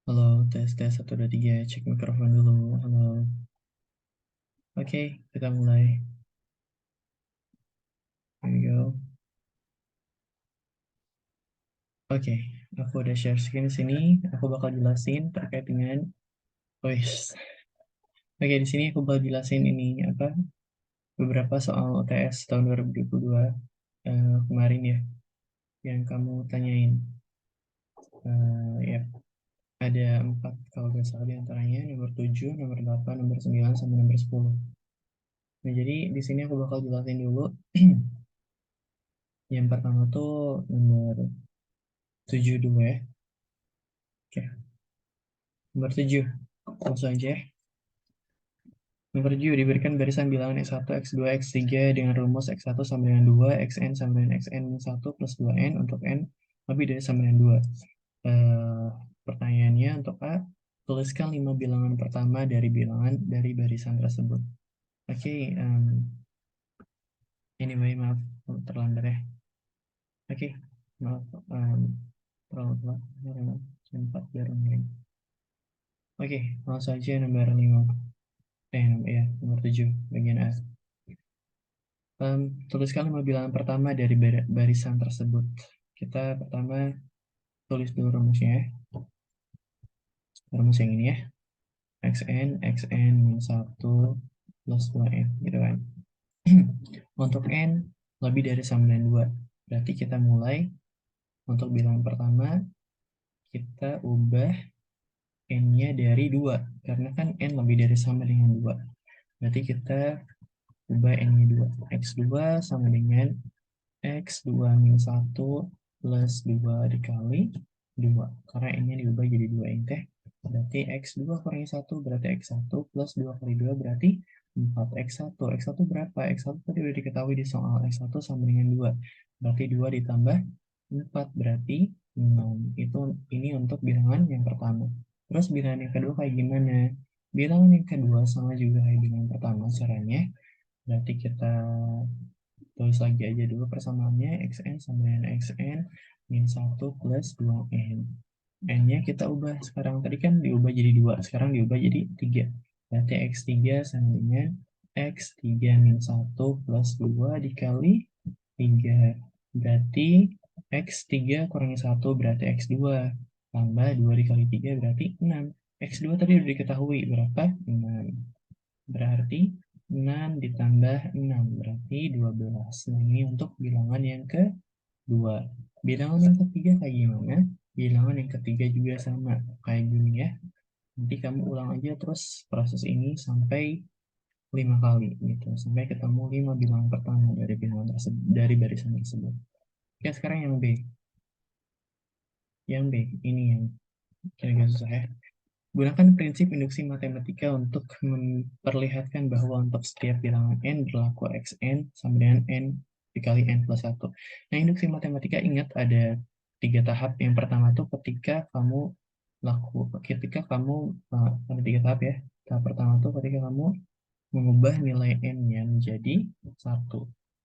Halo, tes tes 1 2 3, cek mikrofon dulu. Halo. Oke, kita mulai. Here we go. Oke, aku udah share screen di sini. Aku bakal jelasin terkait dengan Oke, di sini aku bakal jelasin ini apa beberapa soal UTS tahun 2022 kemarin ya yang kamu tanyain. Ya, ada 4 kalau nggak salah di antaranya nomor 7, nomor 8, nomor 9, sama nomor 10. Nah, jadi di sini aku bakal jelasin dulu. Yang pertama tuh nomor 7 dulu ya. Oke, nomor 7. Langsung aja ya. Nomor 7 diberikan barisan bilangan X1, X2, X3 dengan rumus X1 sama dengan 2, Xn sama dengan Xn1 plus 2N untuk N lebih dari sama dengan 2. Pertanyaannya untuk A, tuliskan 5 bilangan pertama dari bilangan dari barisan tersebut. Oke, anyway, maaf terlambat ya. Oke, maaf terlalu telat. Sempat bareng. Oke, langsung aja nomor 5. Ya, nomor 7, bagian A. Tuliskan 5 bilangan pertama dari barisan tersebut. Kita pertama tulis dulu rumusnya ya. Rumus yang ini ya. Xn minus 1 plus 2N, gitu kan. Untuk N lebih dari sama dengan 2. Berarti kita mulai untuk bilangan pertama, kita ubah N-nya dari 2. Karena kan N lebih dari sama dengan 2. Berarti kita ubah N-nya 2. X2 sama dengan X2 minus 1 plus 2 dikali 2. Karena N-nya diubah jadi 2 ini teh. Berarti X2 kurangi 1 berarti X1 plus 2 kali 2 berarti 4 X1. X1 berapa? X1 tadi udah diketahui di soal. X1 sama dengan 2. Berarti 2 ditambah 4 berarti 6. Ini untuk bilangan yang pertama. Terus bilangan yang kedua kayak gimana? Bilangan yang kedua sama juga kayak bilangan pertama caranya. Berarti kita tulis lagi aja dulu persamaannya. Xn sama dengan Xn min 1 plus 2N. N-nya kita ubah. Sekarang tadi kan diubah jadi 2. Sekarang diubah jadi 3. Berarti X3 sama dengan X3 min 1 plus 2 dikali 3. Berarti X3 kurangi 1 berarti X2. Tambah 2 dikali 3 berarti 6. X2 tadi udah diketahui berapa? 6. Berarti 6 ditambah 6 berarti 12. Nah, ini untuk bilangan yang kedua. Bilangan yang ketiga kayak gimana? Bilangan yang ketiga juga sama kayak gini ya. Nanti kamu ulang aja terus proses ini sampai 5 kali gitu. Sampai ketemu 5 bilangan pertama dari bilangan tersebut, dari barisan tersebut. Oke, sekarang yang B. Yang B, ini yang kira-kira susah ya. Gunakan prinsip induksi matematika untuk memperlihatkan bahwa untuk setiap bilangan n berlaku xn sama dengan n dikali n plus 1. Nah, induksi matematika ingat ada 3 tahap. Yang pertama tuh ketika kamu ada 3 tahap ya. Tahap pertama tuh ketika kamu mengubah nilai n-nya menjadi 1.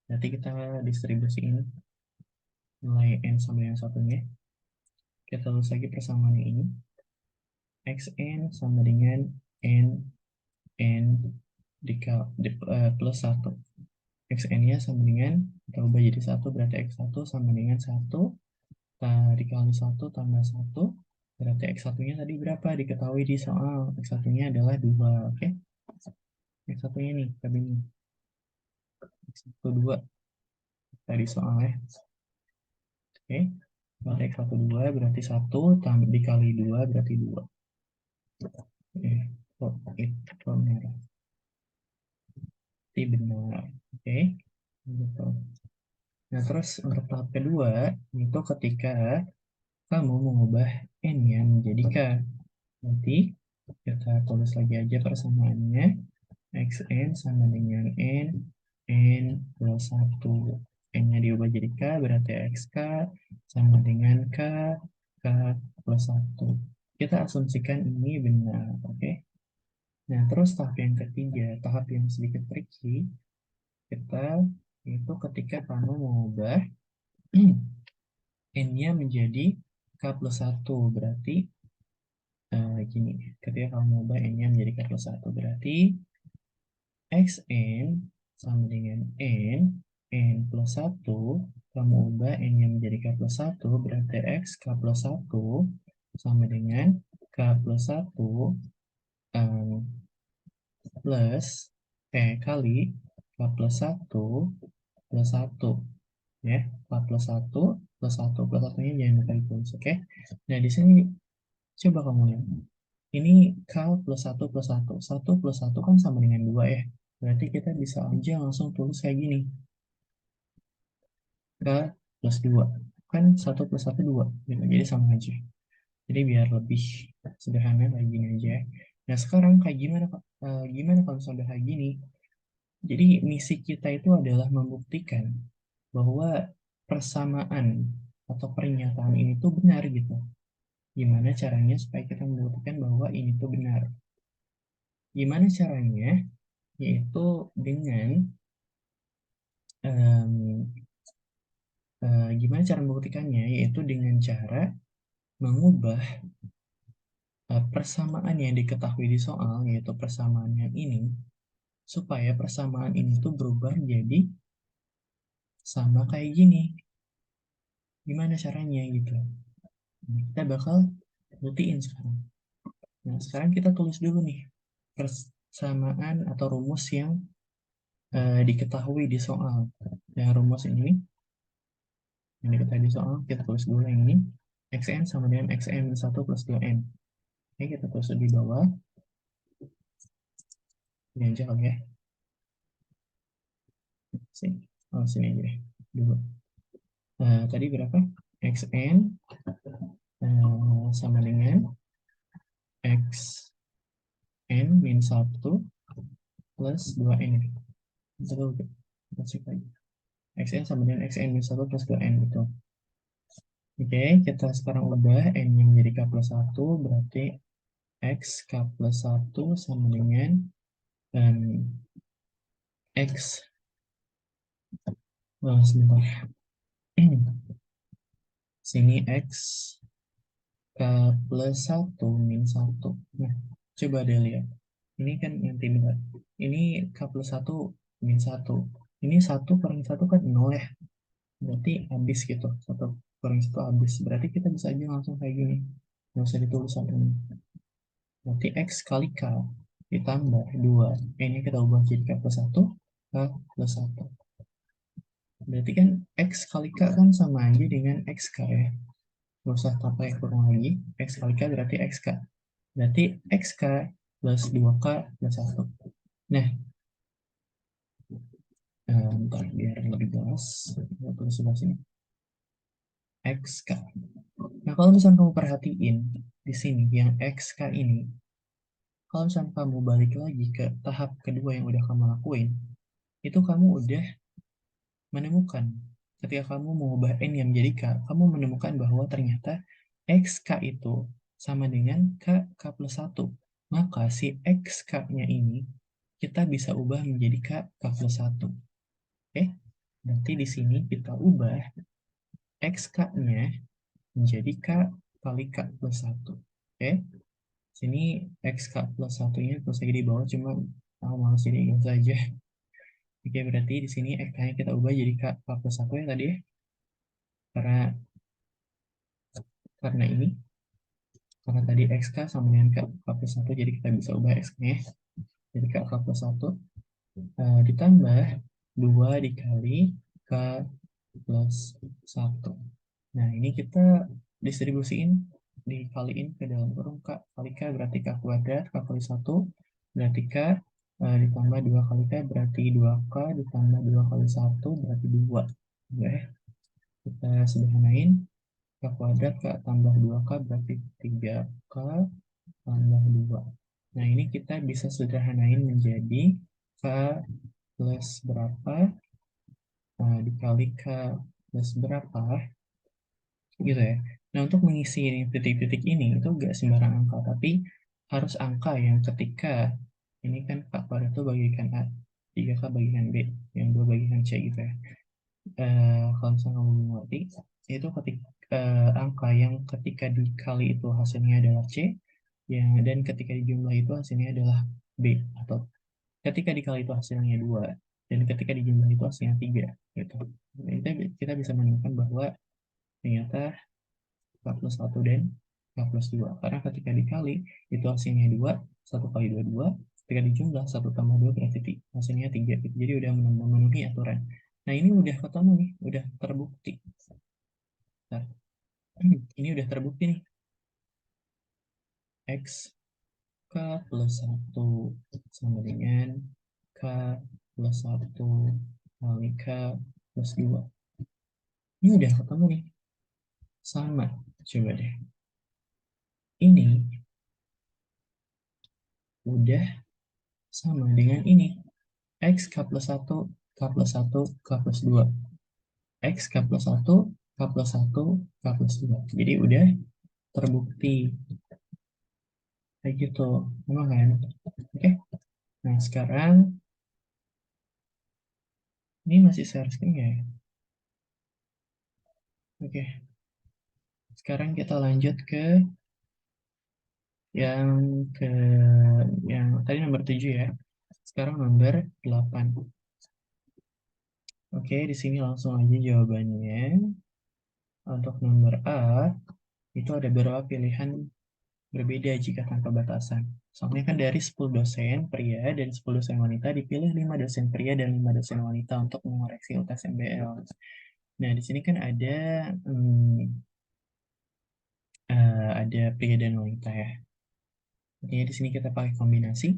Nanti kita distribusiin nilai n sama dengan 1-nya. Kita tulis lagi persamaan ini. Xn sama dengan n plus 1. Xn-nya sama dengan, kita ubah jadi 1, berarti X1 sama dengan 1 dikali 1 tambah 1, berarti X1-nya tadi berapa? Diketahui di soal. X1-nya adalah 2, oke? X1-nya nih, kita bingung. X1 2 tadi soalnya. Oke, berarti X1 2 berarti 1 dikali 2 berarti 2. Kok itu merah? Ini benar, oke? Gitu. Nah, terus untuk tahap kedua, itu ketika kamu mengubah n-nya menjadi k. Nanti kita tulis lagi aja persamaannya. Xn sama dengan n plus 1. N-nya diubah jadi k, berarti xk sama dengan k plus 1. Kita asumsikan ini benar, oke? Nah, terus tahap yang ketiga, tahap yang sedikit tricky, itu ketika kamu mengubah n-nya menjadi k plus 1, berarti gini, ketika kamu ubah n-nya menjadi k plus 1, berarti xn sama dengan n plus 1, kamu ubah n-nya menjadi k plus 1, berarti x k plus 1 sama dengan k plus 1 plus kali k plus 1 plus 1 ya, k plus 1 plus 1 plus 1 nya jangan lupa ditulis, oke. Nah di sini coba kamu lihat, ini k plus 1 plus 1, 1 plus 1 kan sama dengan 2 ya, berarti kita bisa aja langsung tulis kayak gini, k plus 2 kan 1 plus 1 2 gitu. Jadi sama aja, jadi biar lebih sederhana kayak gini aja ya. Nah sekarang kayak gimana gimana kalau misalnya kayak gini. Jadi misi kita itu adalah membuktikan bahwa persamaan atau pernyataan ini tuh benar gitu. Gimana caranya supaya kita membuktikan bahwa ini tuh benar? Gimana caranya? Yaitu dengan em, gimana cara membuktikannya? Yaitu dengan cara mengubah persamaan yang diketahui di soal, yaitu persamaan yang ini, supaya persamaan ini tuh berubah jadi sama kayak gini. Gimana caranya gitu? Nah, kita bakal buktiin sekarang. Nah, sekarang kita tulis dulu nih persamaan atau rumus yang diketahui di soal. Yang rumus ini, yang diketahui di soal, kita tulis dulu yang ini. Xn sama dengan Xn 1 plus 2n. Oke, kita tulis di bawah. Ini aja kali ya. Sini. Oh, sini aja deh. Dulu. Tadi berapa? Xn sama dengan Xn min 1 plus 2n. Betul, kita cek lagi. Xn sama dengan Xn min 1 plus 2n, betul. Oke, kita sekarang ubah n-nya menjadi k plus 1, berarti x k plus 1 sama dengan x, sebentar, sini x k plus 1 min 1. Nah, coba deh lihat. Ini kan yang timur. Ini k plus 1 min 1. Ini 1 kurang 1 kan 0 ya. Berarti habis gitu. 1 kurang 1 habis. Berarti kita bisa aja langsung kayak gini. Nggak usah ditulis sampai ini. Berarti X kali K ditambah 2. Ini kita ubah jadi K plus 1, K plus 1. Berarti kan X kali K kan sama aja dengan XK ya. Nggak usah tambah yang kurang lagi. X kali K berarti XK. Berarti XK plus 2K plus 1. Nah, bentar biar lebih jelas. Kita tulis sebelah sini. XK. Nah, kalau misalnya kamu perhatiin di sini yang XK ini, kalau misalnya kamu balik lagi ke tahap kedua yang udah kamu lakuin, itu kamu udah menemukan ketika kamu mengubah n yang menjadi k, kamu menemukan bahwa ternyata xk itu sama dengan k plus 1. Maka si xk-nya ini kita bisa ubah menjadi k plus 1. Oke? Berarti di sini kita ubah xk-nya menjadi k kali k plus 1. Oke? Sini xk plus 1-nya terus lagi di bawah, cuma aku malas jadi ingat saja. Oke, berarti di sini x-nya kita ubah jadi k plus 1 ya tadi ya. Karena ini, karena tadi xk sama dengan k plus 1, jadi kita bisa ubah x-nya jadi k plus 1 ditambah 2 dikali k plus 1. Nah, ini kita distribusiin, dikaliin ke dalam kurung k kali k berarti k kuadrat, k kali 1 berarti k, ditambah 2 kali k berarti 2k, ditambah 2 kali 1 berarti 2. Oke, kita sederhanain, k kuadrat k tambah 2k berarti 3k tambah 2. Nah, ini kita bisa sederhanain menjadi k plus berapa dikali k plus berapa gitu ya. Nah, untuk mengisi titik-titik ini itu enggak sembarang angka, tapi harus angka yang ketika ini kan k kuadrat itu bagikan A, 3k bagikan B, yang 2 bagikan C gitu ya. Kalau misalnya kamu mengerti, itu ketika angka yang ketika dikali itu hasilnya adalah C, Ya, dan ketika dijumlah itu hasilnya adalah B, atau ketika dikali itu hasilnya 2, dan ketika dijumlah itu hasilnya 3 gitu. Nah, kita bisa menemukan bahwa ternyata K plus 1 dan K plus 2. Karena ketika dikali, itu hasilnya 2, 1 kali 2, 2. Ketika dijumlah, 1 tambah 2 berarti hasilnya 3. Gitu. Jadi udah memenuhi aturan. Nah, ini udah ketemu nih, udah terbukti. Nah, ini udah terbukti nih. X K plus 1 sama dengan K plus 1 kali K plus 2. Ini udah ketemu nih. Sama. Coba deh. Ini udah sama dengan ini. X K plus 1, K plus 1, K plus 2. X K plus 1, K plus 1, K plus 2. Jadi udah terbukti. Kayak gitu. Memang kan? Oke. Nah, sekarang ini masih share screen ya? Oke. Sekarang kita lanjut ke yang ke yang tadi nomor 7 ya. Sekarang nomor 8. Oke, di sini langsung aja jawabannya. Untuk nomor A, itu ada beberapa pilihan berbeda jika tanpa batasan. Soalnya kan dari 10 dosen pria dan 10 dosen wanita dipilih 5 dosen pria dan 5 dosen wanita untuk mengoreksi UTS MBL. Nah, di sini kan ada pria dan wanita ya. Artinya di sini kita pakai kombinasi.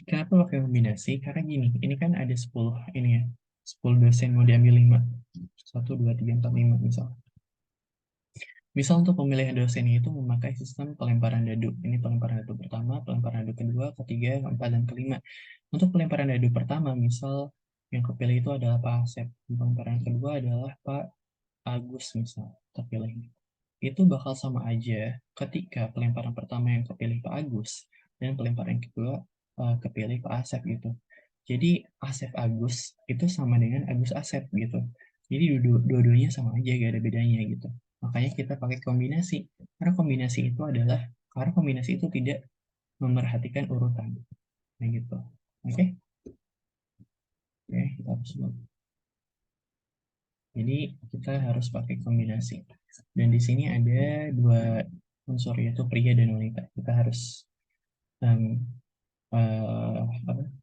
Kenapa pakai kombinasi? Karena gini, ini kan ada 10 ini ya. 10 dosen mau diambil 5. 1, 2, 3, 4, 5 misal. Misal untuk pemilihan dosen itu memakai sistem pelemparan dadu. Ini pelemparan dadu pertama, pelemparan dadu kedua, ketiga, keempat, dan kelima. Untuk pelemparan dadu pertama, misal yang kepilih itu adalah Pak Asep. Pelemparan kedua adalah Pak Agus misal terpilih. Itu bakal sama aja ketika pelemparan pertama yang kepilih Pak Agus dan pelemparan yang kedua kepilih Pak Asep gitu. Jadi Asep Agus itu sama dengan Agus Asep gitu. Jadi dua-duanya sama aja, gak ada bedanya gitu. Makanya kita pakai kombinasi. Karena kombinasi itu adalah karena kombinasi itu tidak memerhatikan urutan. Nah gitu. Oke? Oke, kita hapus dulu. Jadi kita harus pakai kombinasi. Dan di sini ada dua unsur yaitu pria dan wanita. Kita harus um,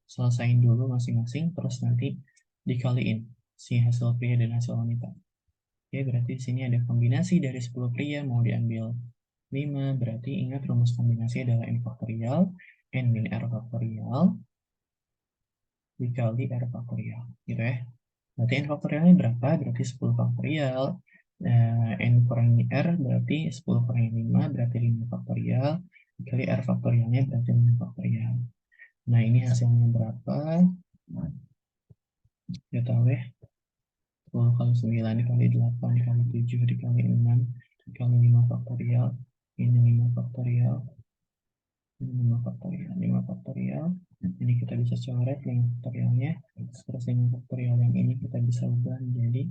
selesaiin dulu masing-masing, terus nanti dikaliin si hasil pria dan hasil wanita. Oke, berarti di sini ada kombinasi dari 10 pria mau diambil 5, berarti ingat rumus kombinasi adalah n faktorial, n min r faktorial dikali r faktorial, gitu ya. Berarti n faktorialnya berapa? Berarti 10 faktorial. N kurangi R berarti 10 kurangi 5 berarti 5 faktorial. Dikali R faktorialnya berarti 5 faktorial. Nah, ini hasilnya berapa? Ya tahu ya. 10 kali 9 dikali 8 dikali 7 dikali 6 dikali 5 faktorial. Ini 5 faktorial. Ini 5 faktorial. 5 faktorial. Ini kita bisa coret 5 faktorialnya. Terus 5 faktorial yang ini kita bisa ubah menjadi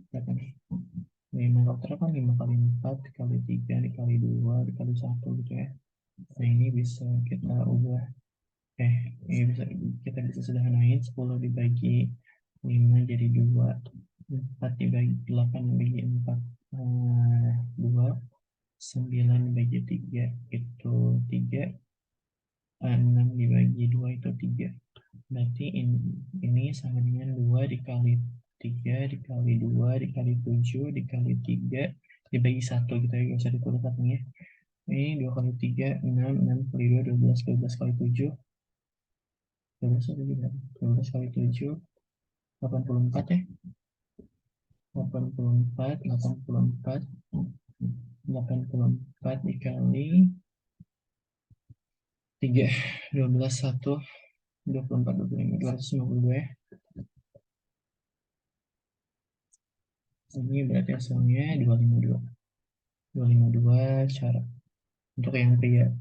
berapa nih? 5 faktorial kan 5 kali 4 dikali 3 dikali 2 dikali 1 gitu ya. Nah, ini bisa kita ubah. Ini kita bisa sederhanain 10 dibagi 5 jadi 2, 4 dibagi 8 dibagi 4 2, 9 dibagi 3 itu 3, 6 dibagi 2 itu 3. Berarti ini sama dengan 2 dikali 3 dikali 2 dikali 7 dikali 3 dibagi 1 gitu ya, gak usah ditulis satunya. Ini 2 kali 3, 6, 6 kali 2, 12, 12 kali 7, 12 kali 3, 12 kali 7, 84 ya. 84, 84, 84 dikali 3, 12, 1, 24, 25, 252 ya. Ini berarti hasilnya 252. 252 cara untuk yang pria.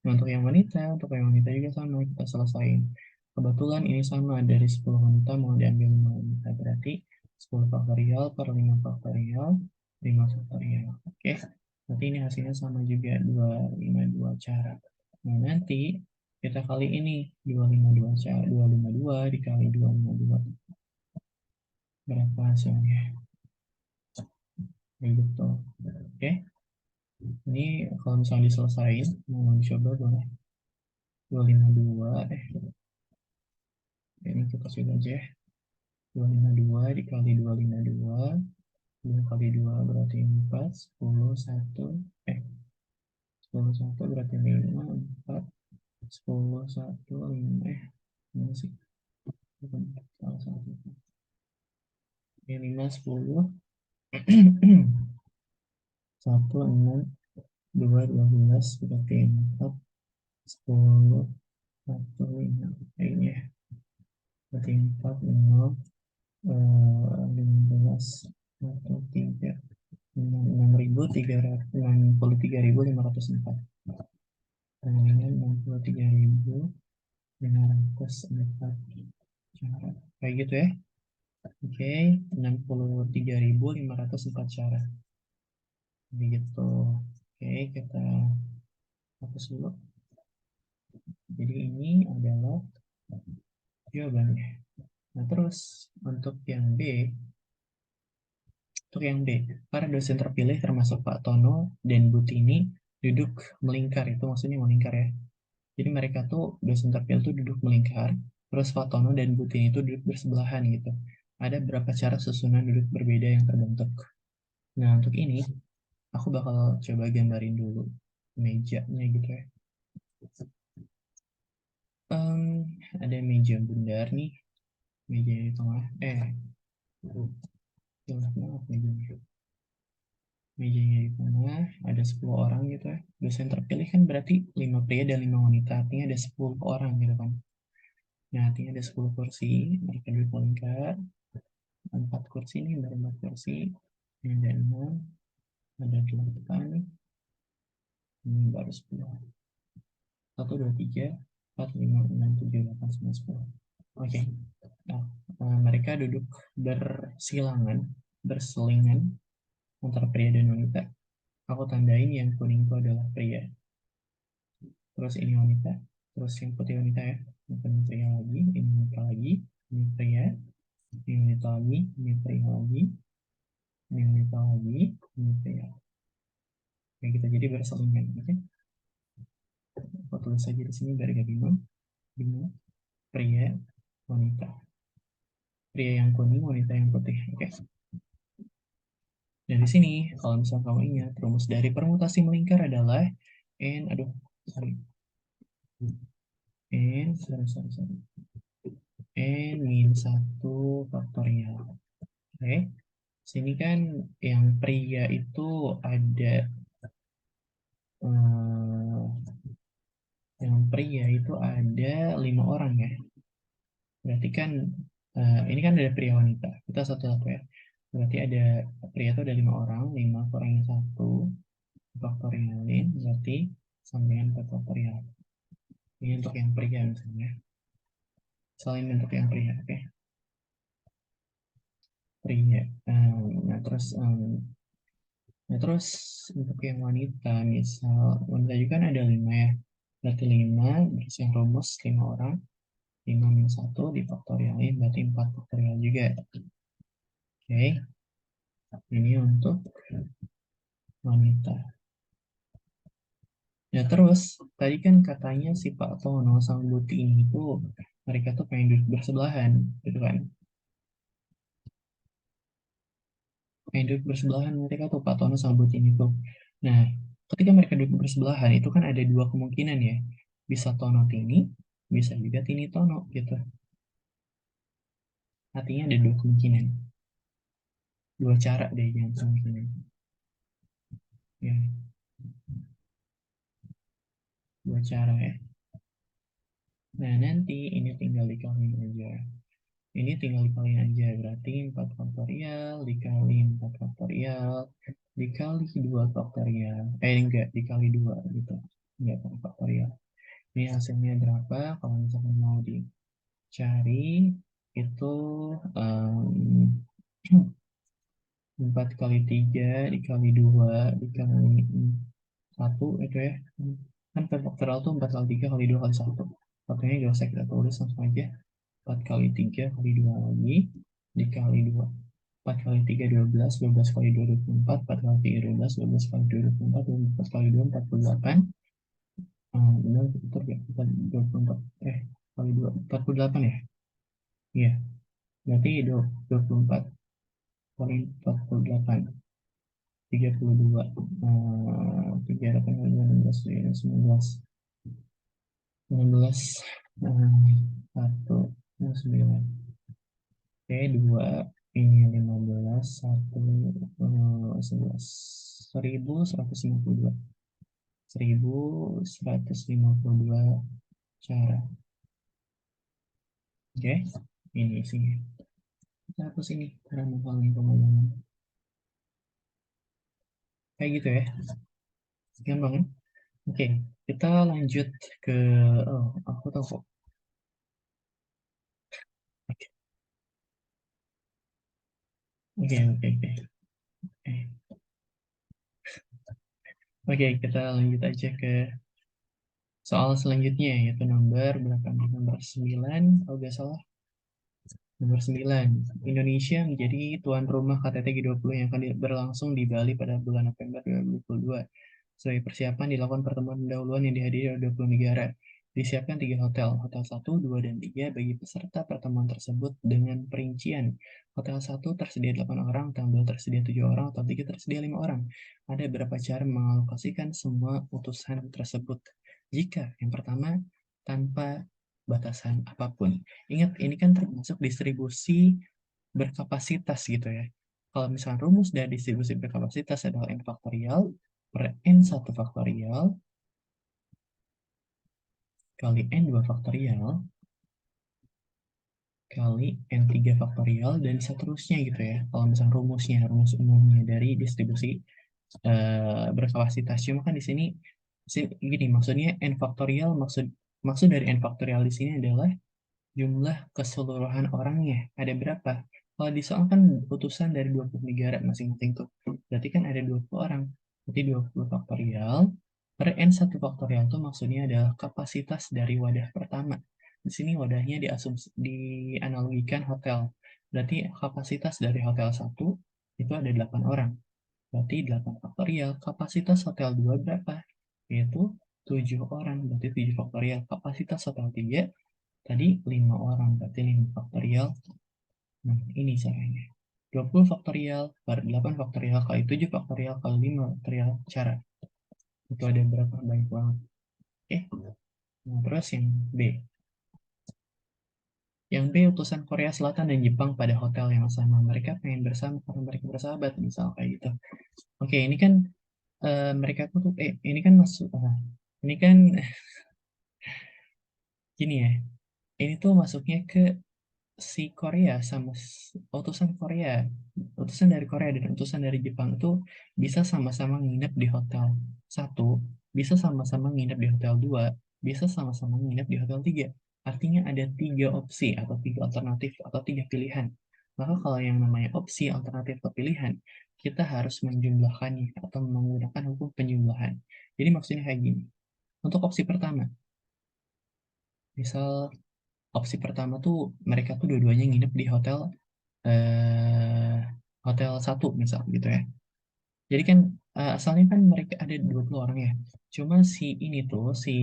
Nah, untuk yang wanita juga sama, kita selesaiin. Kebetulan ini sama, dari 10 wanita mau diambil 5 wanita, berarti 10 faktorial per 5 faktorial, 5 faktorial. Oke, berarti berarti ini hasilnya sama juga 252 cara. Nah, nanti kita kali ini 252 cara, 252 dikali 252. Berapa hasilnya? Kayak gitu. Oke. Ini kalau misalnya diselesain, mau dicoba boleh. 252, ini kita coba aja ya. 252 dikali 252, 2 kali 2 berarti 4, 10, 1, 10, 1 berarti 5, 4, 10, 1, 5, ini sih, bukan, salah satu. Ini 5, 10, 1, 6, 2, 12, berarti 4, 10, 1, 5, ini ya, berarti 4, 5, 15, 1, 3, 63.504. Dengan 63.504 cara. Kayak gitu ya. Oke, 63.504 cara. Begitu. Oke, kita hapus dulu. Jadi ini adalah jawabannya. Nah, terus untuk yang B, para dosen terpilih termasuk Pak Tono dan Bu Tini duduk melingkar. Itu maksudnya melingkar ya. Jadi mereka tuh dosen terpilih tuh duduk melingkar, terus Pak Tono dan Bu Tini itu duduk bersebelahan gitu. Ada berapa cara susunan duduk berbeda yang terbentuk. Nah, untuk ini aku bakal coba gambarin dulu mejanya gitu ya. Ada meja bundar nih, meja di tengah. Jelek banget mejanya. Mejanya di tengah, ada 10 orang gitu ya. Dosen terpilih kan berarti 5 pria dan 5 wanita, artinya ada 10 orang gitu kan. Nah, artinya ada 10 kursi, mereka duduk melingkar. 4 kursi ini, ada 4 kursi. Ini ada 6, ada 8, ini baru 10. 1, 2, 3, 4, 5, 6, 7, 8, 9, 10. Oke. Nah, mereka duduk bersilangan, berselingan antara pria dan wanita. Aku tandain yang kuning itu adalah pria. Terus ini wanita. Terus yang putih wanita ya. Ini pria lagi, ini wanita lagi, ini pria, ini wanita lagi, ini pria lagi, ini wanita lagi, ini pria. Kayak gitu, jadi berselingan. Oke. Aku tulis saja di sini biar gak bingung. Ini pria, wanita. Pria yang kuning, wanita yang putih. Oke. Dan di sini, kalau misalnya kamu ingat, rumus dari permutasi melingkar adalah n, sorry, n min 1 faktorial. Oke, sini kan yang pria itu ada, eh, yang pria itu ada 5 orang ya. Berarti kan, ini kan ada pria wanita. Kita satu-satu ya. Berarti ada pria itu ada 5 orang, 5 kurangi 1 faktorialin, berarti sama dengan 4 faktorial. Ini untuk yang pria misalnya. Selain untuk yang pria, oke. Pria. Nah, terus untuk yang wanita, misal wanita juga kan ada 5 ya. Berarti 5, berarti yang rumus 5 orang. 5 min 1 difaktorialin, berarti 4 faktorial juga. Oke. Ini untuk wanita. Ya terus, tadi kan katanya si Pak Tono sama Bu Tini itu, mereka tuh pengen duduk bersebelahan, gitu kan. Pengen duduk bersebelahan mereka tuh, Pak Tono sama Bu Tini tuh. Nah, ketika mereka duduk bersebelahan, itu kan ada 2 kemungkinan ya. Bisa Tono Tini, bisa juga Tini Tono, gitu. Artinya ada 2 kemungkinan. 2 cara deh yang kemungkinan. Ya, 2 cara ya. Nah, nanti ini tinggal dikaliin aja. Ini tinggal dikaliin aja, berarti 4 faktorial dikali 4 faktorial dikali 2 faktorial. Enggak, dikali 2 gitu. Enggak, 4 faktorial. Ini hasilnya berapa? Kalau misalkan mau dicari, itu um, 4 kali 3 dikali 2 dikali 1 itu ya. Kan faktorial tuh 4 kali 3 kali 2 kali 1. Satunya gak usah kita tulis, langsung aja. 4 kali 3 kali 2 lagi dikali 2. 4 kali 3 12, 12 kali 2 24, 4 kali 3 12, 12 kali 2 24, 24 kali 2 48. Benar, betul ya, 24, kali 2, 48 ya? Iya, berarti 24 kali 48, 32, 38 kali 2, 16, 19, 19, 1, 9. Oke, 2, ini 15, 1, 11, 1152. 1152 cara. Oke, ini isinya. Kita hapus ini karena menghalangi pemandangan. Kayak gitu ya, gampang kan? Oke, kita lanjut ke, aku tahu kok. Oke, oke, oke. Eh, Oke, kita lanjut aja ke soal selanjutnya, yaitu nomor berapa nih? Nomor 9, kalau nggak salah. Nomor 9, Indonesia menjadi tuan rumah KTT G20 yang akan berlangsung di Bali pada bulan November 2022. Sebagai persiapan dilakukan pertemuan pendahuluan yang dihadiri oleh 20 negara. Disiapkan 3 hotel, hotel 1, 2, dan 3 bagi peserta pertemuan tersebut dengan perincian. Hotel 1 tersedia 8 orang, hotel 2 tersedia 7 orang, hotel 3 tersedia 5 orang. Ada beberapa cara mengalokasikan semua utusan tersebut. Jika yang pertama, tanpa batasan apapun. Ingat, ini kan termasuk distribusi berkapasitas gitu ya. Kalau misalnya rumus dari distribusi berkapasitas adalah n faktorial per n1 faktorial kali n2 faktorial kali n3 faktorial dan seterusnya gitu ya. Kalau misalnya rumus umumnya dari distribusi berkapasitas. Cuma kan di sini gini, maksudnya n faktorial, maksud dari n faktorial di sini adalah jumlah keseluruhan orangnya ada berapa. Kalau di soal kan utusan dari 20 negara masing-masing tuh. Berarti kan ada 20 orang. Berarti 20 faktorial per N1 faktorial tuh maksudnya adalah kapasitas dari wadah pertama. Di sini wadahnya dianalogikan hotel. Berarti kapasitas dari hotel 1 itu ada 8 orang. Berarti 8 faktorial. Kapasitas hotel 2 berapa? Yaitu 7 orang. Berarti 7 faktorial. Kapasitas hotel 3 tadi 5 orang, berarti 5 faktorial. Nah, ini caranya. 20 faktorial per 8 faktorial kali 7 faktorial kali 5 faktorial cara. Itu ada berapa banyak banget. Oke. Nah, terus yang B. Yang B, utusan Korea Selatan dan Jepang pada hotel yang sama. Mereka pengen bersama karena mereka bersahabat, misal kayak gitu. Oke, ini kan mereka tuh, ini kan masuk, ini kan gini ya. Ini tuh masuknya ke si Korea sama utusan Korea, utusan dari Korea dan utusan dari Jepang itu bisa sama-sama nginep di hotel 1, bisa sama-sama nginep di hotel 2, bisa sama-sama nginep di hotel 3. Artinya ada 3 opsi atau 3 alternatif atau 3 pilihan. Maka kalau yang namanya opsi, alternatif, atau pilihan, kita harus menjumlahkannya atau menggunakan hukum penjumlahan. Jadi maksudnya kayak gini. Untuk opsi pertama, misal opsi pertama tuh mereka tuh dua-duanya nginep di eh, hotel 1 misal gitu ya. Jadi kan asalnya kan mereka ada 20 orang ya. Cuma si ini tuh si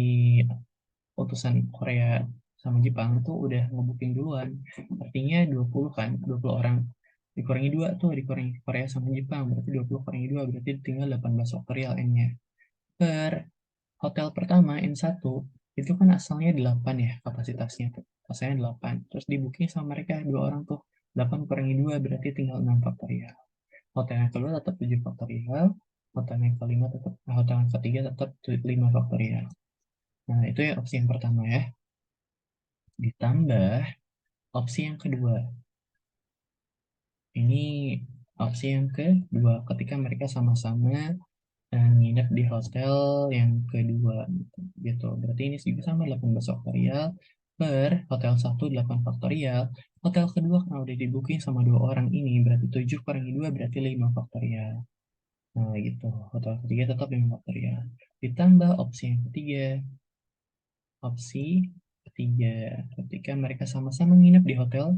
utusan Korea sama Jepang tuh udah ngebooking duluan. Artinya 20 kan, 20 orang dikurangi 2 tuh, dikurangi Korea sama Jepang berarti 20 kurangi 2 berarti tinggal 18 faktorial N-nya. Per hotel pertama N1 itu kan asalnya 8 ya kapasitasnya tuh. Asalnya 8. Terus di booking sama mereka 2 orang tuh. 8 kurangi 2 berarti tinggal 6 faktorial. Hotel yang kedua tetap 7 faktorial. Hotel yang kelima tetap, hotel yang ketiga tetap 5 faktorial. Nah, itu ya opsi yang pertama ya. Ditambah opsi yang kedua. Ini opsi yang kedua ketika mereka sama-sama nginep di hotel yang kedua gitu. Berarti ini juga sama 18 faktorial per hotel 1 8 faktorial. Hotel kedua karena udah di booking sama 2 orang ini, berarti 7 kurangi 2 berarti 5 faktorial. Nah gitu, hotel ketiga tetap 5 faktorial. Ditambah opsi yang ketiga, opsi ketiga ketika mereka sama-sama nginep di hotel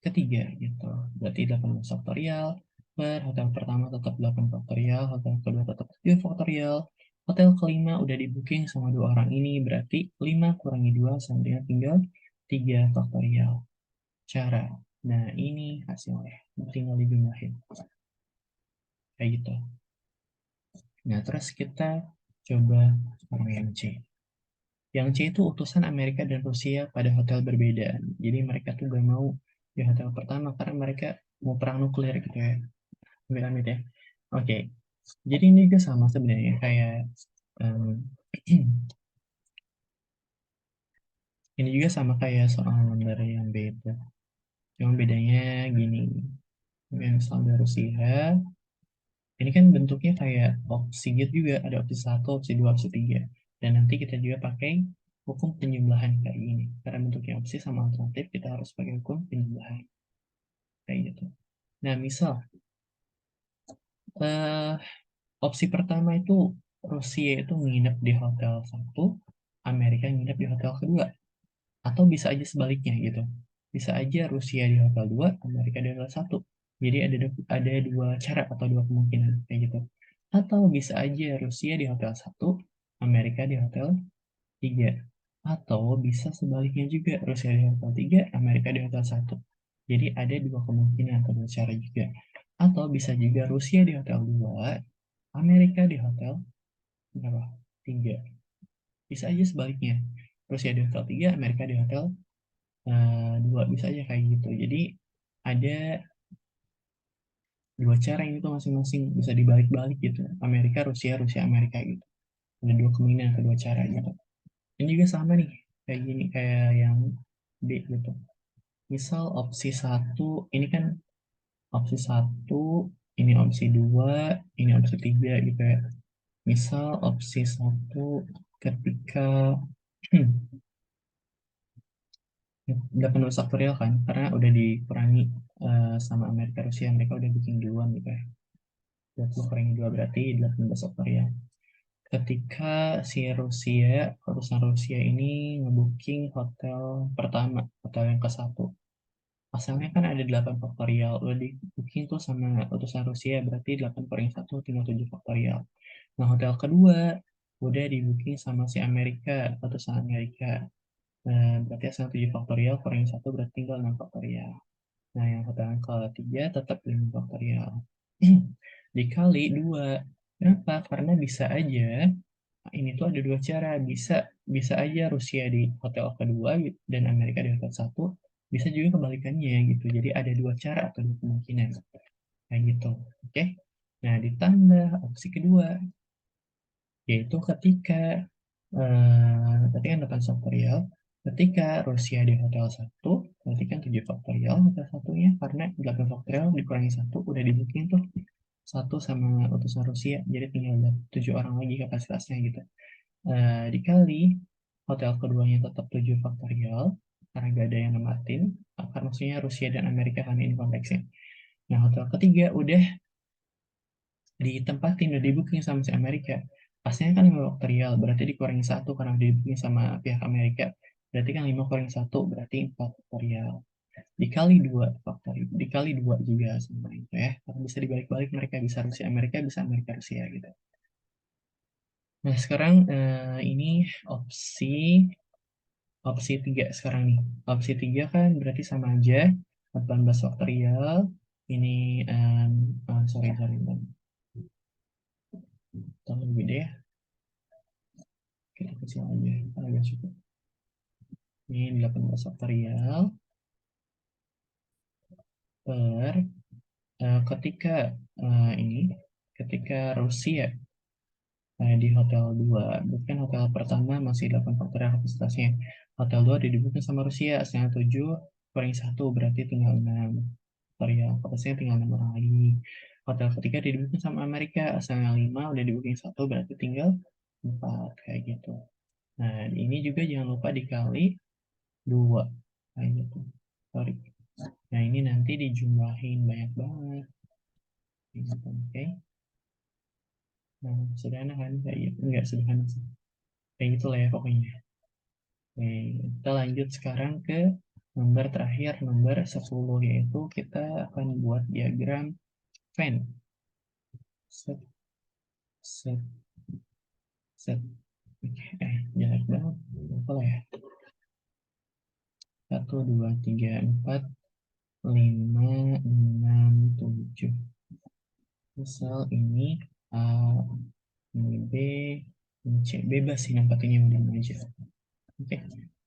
ketiga gitu. Berarti 8 faktorial per hotel pertama tetap 8 faktorial, hotel kedua tetap 7 faktorial, hotel kelima udah di booking sama 2 orang ini berarti 5 kurangi 2 sama dengan tinggal 3 faktorial. Cara. Nah, ini hasilnya. Tinggal dijumlahin. Kayak gitu. Nah, terus kita coba sekarang yang C. Yang C itu utusan Amerika dan Rusia pada hotel berbeda. Jadi mereka tuh gak mau di hotel pertama karena mereka mau perang nuklir gitu ya. Amit-amit ya. Oke. Jadi ini juga sama sebenarnya kayak em, ini juga sama kayak soal lembar yang B itu. Cuma bedanya gini. Yang standar Rusia, ini kan bentuknya kayak opsi gitu juga. Ada opsi 1, opsi 2, opsi 3. Dan nanti kita juga pakai hukum penjumlahan kayak gini. Karena bentuknya opsi sama alternatif, kita harus pakai hukum penjumlahan. Kayak gitu. Nah, misal, eh, opsi pertama itu Rusia itu nginep di hotel 1, Amerika nginep di hotel kedua. Atau bisa aja sebaliknya gitu. Bisa aja Rusia di hotel 2, Amerika di hotel 1. Jadi ada dua cara atau dua kemungkinan kayak gitu. Atau bisa aja Rusia di hotel 1, Amerika di hotel 3. Atau bisa sebaliknya juga Rusia di hotel 3, Amerika di hotel 1. Jadi ada dua kemungkinan atau dua cara juga. Atau bisa juga Rusia di hotel 2, Amerika di hotel berapa? 3. Bisa aja sebaliknya. Rusia di hotel 3, Amerika di hotel 2. Bisa aja kayak gitu. Jadi ada dua cara ini tuh masing-masing bisa dibalik-balik gitu. Amerika, Rusia, Rusia, Amerika gitu. Ada dua kemungkinan, kedua cara gitu. Ini juga sama nih, kayak gini, kayak yang B gitu. Misal opsi satu, ini kan opsi satu, ini opsi dua, ini opsi tiga gitu ya. Misal opsi satu ketika 8 faktorial kan, karena udah dikurangi sama Amerika Rusia, mereka udah bikin duluan gitu ya. 20 kurangi 2 berarti 18 faktorial. Ketika si Rusia, utusan Rusia ini ngebooking hotel pertama, hotel yang ke satu. Asalnya kan ada 8 faktorial, udah di booking tuh sama utusan Rusia, berarti 8 kurangi 1 tinggal 7 faktorial. Nah, hotel kedua udah di booking sama si Amerika, utusan Amerika. Berarti asal 7 faktorial kurangi 1 berarti tinggal 6 faktorial. Nah, yang hotel yang ketiga tetap 5 faktorial. Dikali 2. Kenapa? Karena bisa aja ini tuh ada dua cara. Bisa bisa aja Rusia di hotel kedua gitu, dan Amerika di hotel satu. Bisa juga kebalikannya gitu. Jadi ada dua cara atau dua kemungkinan. Kayak gitu. Oke. Nah, ditambah opsi kedua yaitu ketika berarti kan 8 faktorial. Ketika Rusia di hotel satu, berarti kan 7 faktorial hotel satunya, karena 8 faktorial dikurangi satu udah di booking tuh satu sama utusan Rusia, jadi tinggal ada 7 orang lagi kapasitasnya gitu. Dikali hotel keduanya tetap 7 faktorial, karena gak ada yang nematin, karena maksudnya Rusia dan Amerika kan ini konteksnya. Nah, hotel ketiga udah ditempatin, udah di booking sama si Amerika. Pastinya kan 5 faktorial, berarti dikurangi satu karena udah di booking sama pihak Amerika. Berarti kan 5 kurangi satu berarti 4 faktorial. Dikali 2 faktorial, dikali 2 juga sama itu ya. Karena bisa dibalik-balik, mereka bisa Rusia Amerika, bisa Amerika Rusia gitu. Nah, sekarang ini opsi opsi 3 sekarang nih. Opsi 3 kan berarti sama aja 18 faktorial. Ini sorry sorry, terlalu gede ya. Kita kecil aja, agak cukup. Ini 18 faktorial per ketika ini ketika Rusia di hotel 2, bukan hotel pertama masih 8 faktorial kapasitasnya. Hotel 2 didukung sama Rusia, asalnya 7 kurangi 1 berarti tinggal 6 faktorial, kapasitasnya tinggal 6 orang lagi. Hotel ketiga didukung sama Amerika, asalnya 5 udah dibooking 1 berarti tinggal 4 kayak gitu. Nah, ini juga jangan lupa dikali 2. Nah, ini tuh. Sorry. Nah, ini nanti dijumlahin banyak banget. Gitu, oke. Nah, sederhana kan? Enggak sederhana sih. Kayak gitu lah ya pokoknya. Oke, kita lanjut sekarang ke nomor terakhir, nomor 10, yaitu kita akan buat diagram fan. Set, set, set. Oke, jelek banget. Apa lah ya? 1, 2, 3, 4, 5, 6, 7. Misal ini A, ini B, ini C. Bebas sih nampaknya udah aja. Oke.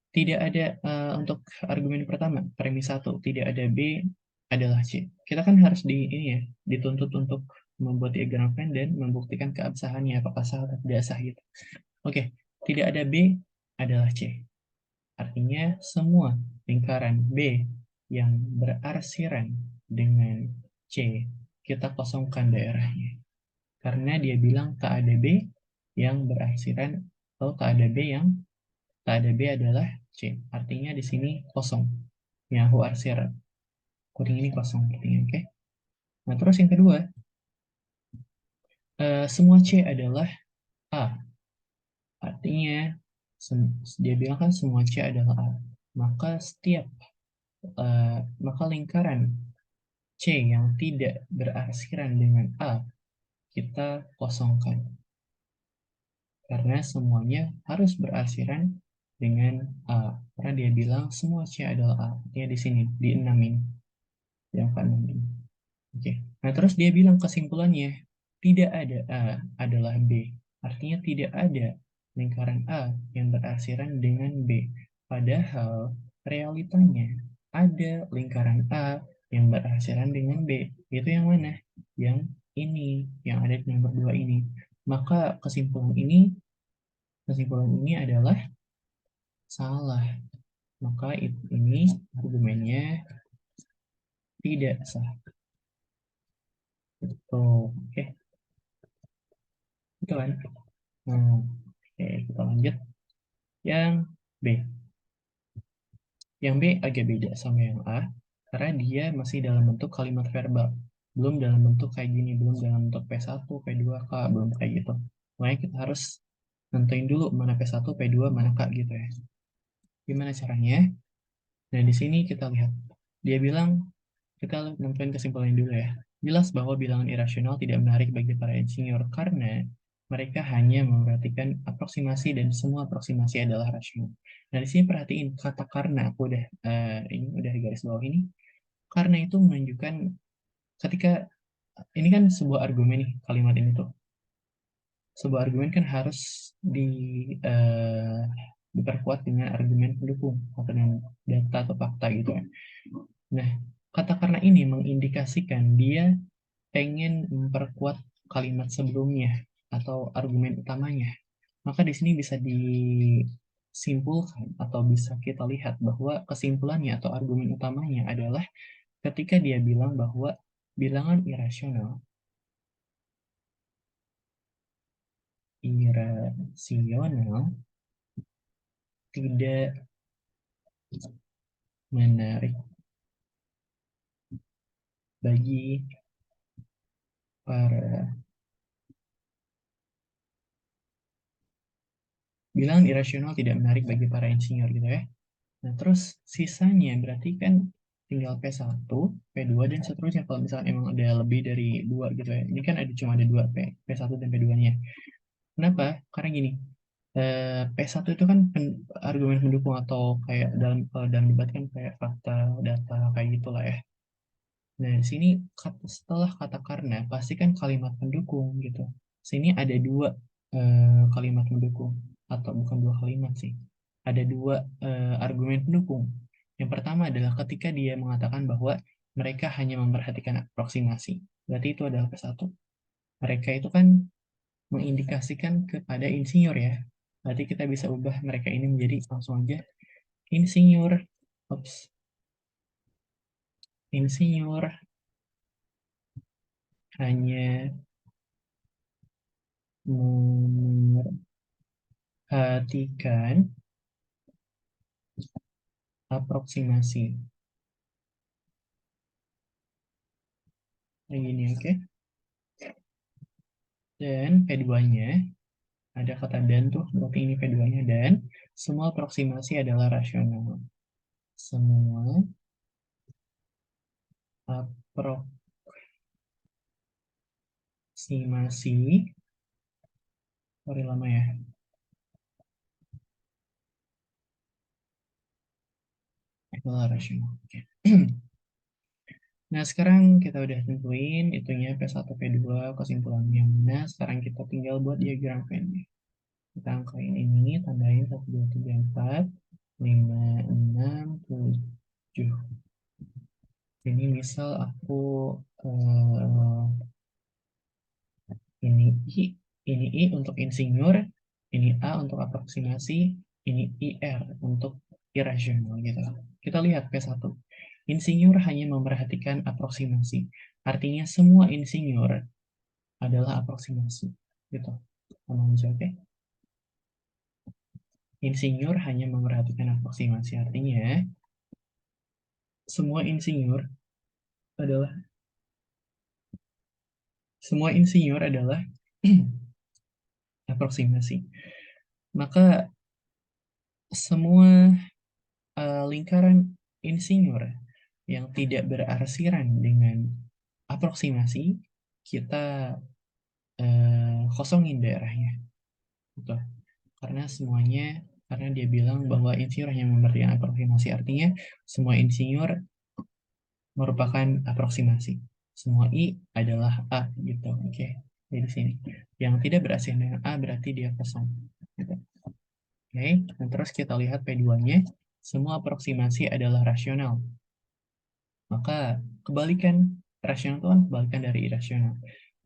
Tidak ada untuk argumen pertama, premis 1, tidak ada B adalah C. Kita kan harus ini ya, dituntut untuk membuat diagram Venn dan membuktikan keabsahannya, apakah sah atau tidak sah gitu. Oke, tidak ada B adalah C. Artinya semua lingkaran B yang berarsiran dengan C, kita kosongkan daerahnya. Karena dia bilang tak ada B yang berarsiran, atau tak ada B yang tak ada B adalah C. Artinya di sini kosong. Yang aku arsiran. Kuning ini kosong artinya, oke? Nah, terus yang kedua, semua C adalah A. Artinya, dia bilang kan semua C adalah A. Maka maka lingkaran C yang tidak berarsiran dengan A, kita kosongkan. Karena semuanya harus berarsiran dengan A. Karena dia bilang semua C adalah A. Artinya di sini, di 6 ini. Yang kanan ini. Oke. Nah, terus dia bilang kesimpulannya, tidak ada A adalah B. Artinya tidak ada lingkaran A yang berarsiran dengan B. Padahal realitanya ada lingkaran A yang berarsiran dengan B. Itu yang mana? Yang ini, yang ada di nomor 2 ini. Maka kesimpulan ini adalah salah. Maka ini argumennya tidak sah. Betul. Oke. Itu kan. Oke, kita lanjut. Yang B. Yang B agak beda sama yang A, karena dia masih dalam bentuk kalimat verbal. Belum dalam bentuk kayak gini, belum dalam bentuk P1, P2, K, belum kayak gitu. Makanya kita harus nentuin dulu mana P1, P2, mana K gitu ya. Gimana caranya? Nah, di sini kita lihat. Dia bilang, kita nentuin kesimpulan dulu ya. Jelas bahwa bilangan irasional tidak menarik bagi para insinyur karena mereka hanya memperhatikan aproksimasi dan semua aproksimasi adalah rasional. Nah, di sini perhatiin kata karena aku ini udah di garis bawah ini. Karena itu menunjukkan ketika ini kan sebuah argumen nih kalimat ini tuh. Sebuah argumen kan harus eh, diperkuat dengan argumen pendukung atau dengan data atau fakta gitu kan. Nah, kata karena ini mengindikasikan dia pengen memperkuat kalimat sebelumnya atau argumen utamanya. Maka di sini bisa disimpulkan atau bisa kita lihat bahwa kesimpulannya atau argumen utamanya adalah ketika dia bilang bahwa bilangan irasional tidak menarik bagi para bilangan irasional tidak menarik bagi para insinyur gitu ya. Nah, terus sisanya berarti kan tinggal P1, P2, dan seterusnya. Kalau misalnya emang ada lebih dari 2 gitu ya. Ini kan cuma ada 2, P1 dan P2-nya. Kenapa? Karena gini, P1 itu kan argumen pendukung atau kayak dalam debat kan kayak fakta, data, kayak gitulah ya. Nah, di sini setelah kata karena, pasti kan kalimat pendukung gitu. Sini ada 2 kalimat pendukung, atau bukan 2 kalimat sih. Ada 2 argumen pendukung. Yang pertama adalah ketika dia mengatakan bahwa mereka hanya memperhatikan aproksimasi. Berarti itu adalah P1. Mereka itu kan mengindikasikan kepada insinyur ya. Berarti kita bisa ubah mereka ini menjadi langsung aja insinyur. Oops. Insinyur hanya memperhatikan aproksimasi. Kayak gini, oke? Dan P2-nya, ada kata dan tuh, berarti ini P2-nya. Dan semua aproksimasi adalah rasional. Semua aproksimasi, sorry lama ya, adalah rasional. Oke. Nah, sekarang kita udah tentuin itunya P1, P2, kesimpulannya mana. Sekarang kita tinggal buat diagram Venn-nya. Kita angkain ini, tandain 1, 2, 3, 4, 5, 6, 7. Ini misal aku eh, ini I untuk insinyur, ini A untuk aproksimasi, ini IR untuk irasional gitu. Kita lihat P1. Insinyur hanya memperhatikan aproksimasi. Artinya semua insinyur adalah aproksimasi. Gitu. Oke? Okay? Insinyur hanya memperhatikan aproksimasi. Artinya semua insinyur adalah semua insinyur adalah aproksimasi. Maka semua lingkaran insinyur yang tidak berarsiran dengan aproksimasi, kita kosongin daerahnya. Gitu. Karena dia bilang bahwa insinyur hanya memperhatikan aproksimasi, artinya semua insinyur merupakan aproksimasi. Semua I adalah A gitu. Oke. Jadi sini. Yang tidak berarsiran dengan A berarti dia kosong. Gitu. Oke. Dan terus kita lihat P2-nya. Semua aproksimasi adalah rasional. Maka kebalikan rasional itu kan kebalikan dari irasional.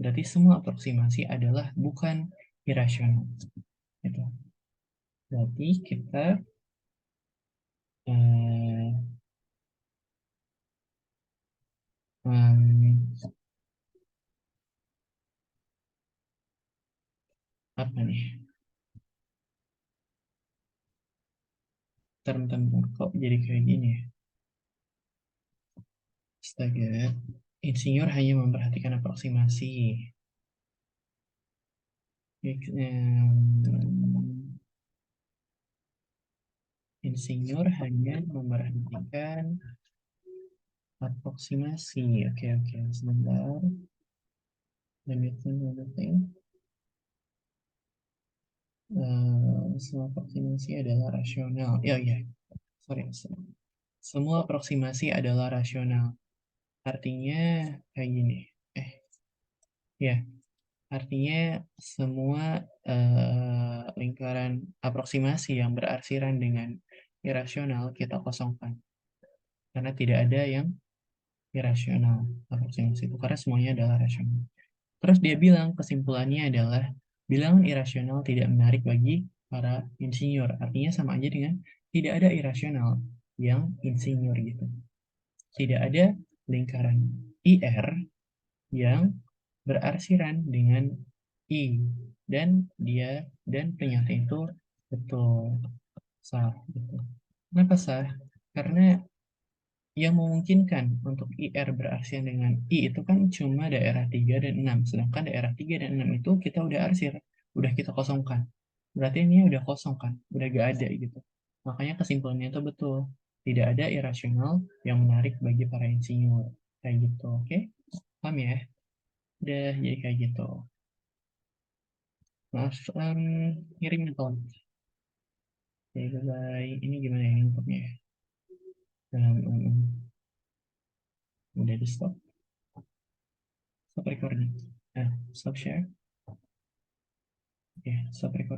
Berarti semua aproksimasi adalah bukan irasional. Gitu. Berarti kita eh, apa nih? Bentar, kok jadi kayak gini ya? Astaga. Insinyur hanya memperhatikan aproksimasi. Insinyur hanya memperhatikan aproksimasi. Oke. Sebentar. Let me think. Semua aproksimasi adalah rasional. Ya. Sorry. Semua aproksimasi adalah rasional. Artinya kayak gini. Ya. Artinya semua lingkaran aproksimasi yang berarsiran dengan irasional kita kosongkan. Karena tidak ada yang irasional aproksimasi itu. Karena semuanya adalah rasional. Terus dia bilang kesimpulannya adalah bilangan irasional tidak menarik bagi para insinyur. Artinya sama aja dengan tidak ada irasional yang insinyur gitu. Tidak ada lingkaran IR yang berarsiran dengan I dan ternyata itu betul sah gitu. Kenapa sah? Karena yang memungkinkan untuk IR berarsiran dengan I itu kan cuma daerah 3 dan 6. Sedangkan daerah 3 dan 6 itu kita udah arsir, udah kita kosongkan. Berarti ini udah kosong kan, udah gak ada gitu. Makanya kesimpulannya itu betul. Tidak ada irasional yang menarik bagi para insinyur. Kayak gitu, oke? Paham ya? Udah jadi kayak gitu. Maaf, ngirimnya tolong. Oke, bye-bye. Ini gimana ya inputnya ya? Udah di stop. Stop recording. Stop share. Oke, stop recording.